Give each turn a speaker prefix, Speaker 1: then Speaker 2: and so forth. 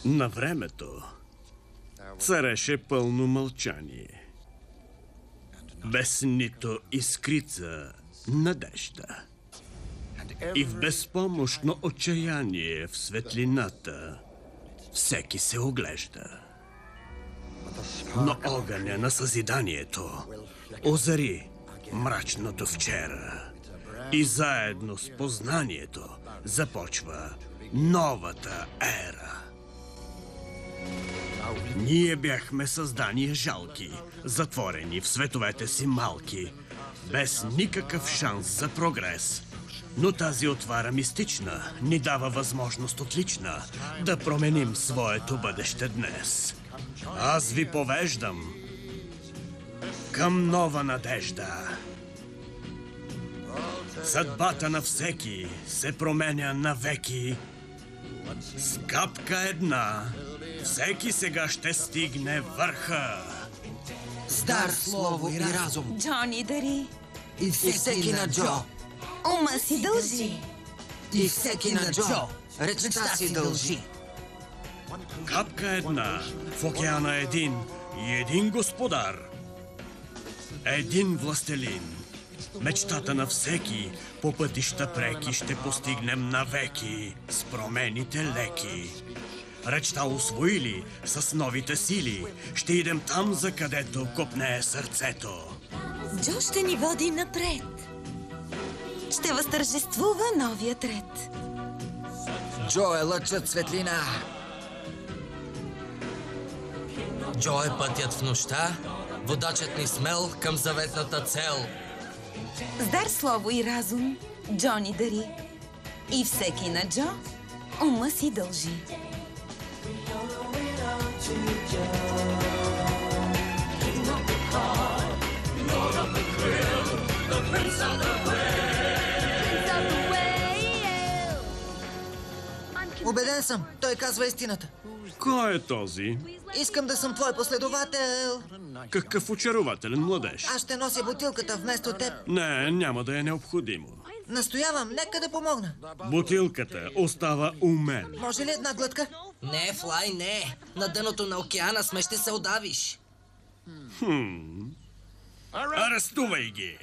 Speaker 1: На времето цареше пълно мълчание, без нито искрица надежда. И в безпомощно отчаяние в светлината всеки се оглежда. Но огъня на съзиданието озари мрачното вчера и заедно с познанието започва новата ера. Ние бяхме създания жалки, затворени в световете си малки, без никакъв шанс за прогрес. Но тази отвара мистична ни дава възможност отлична да променим своето бъдеще днес. Аз ви повеждам към нова надежда. Съдбата на всеки се променя навеки. С капка една всеки сега ще стигне върха.
Speaker 2: С дар, слово и разум.
Speaker 3: Джони дари.
Speaker 2: И всеки на Джо.
Speaker 3: Ума си дължи.
Speaker 2: И всеки на Джо речта си дължи.
Speaker 1: Капка една в океана един и един господар. Един властелин. Мечтата на всеки по пътища преки ще постигнем навеки с промените леки. Речта усвоили с новите сили, ще идем там, за където копнее сърцето.
Speaker 3: Джо ще ни води напред. Ще възтържествува новият ред.
Speaker 2: Джо е лъчът светлина.
Speaker 4: Джо е пътят в нощта, водачът ни смел към заветната цел.
Speaker 3: С дар, слово и разум, Джони дари. И всеки на Джо ума си дължи.
Speaker 2: Убеден съм, той казва истината.
Speaker 1: Кой е този?
Speaker 2: Искам да съм твой последовател.
Speaker 1: Какъв очарователен младеж.
Speaker 2: Аз ще нося бутилката вместо теб.
Speaker 1: Не, няма да е необходимо.
Speaker 2: Настоявам, нека да помогна.
Speaker 1: Бутилката остава у мен.
Speaker 2: Може ли една глътка?
Speaker 4: Не, Флай, не. На дъното на океана сме, ще се удавиш.
Speaker 1: Арестувай ги!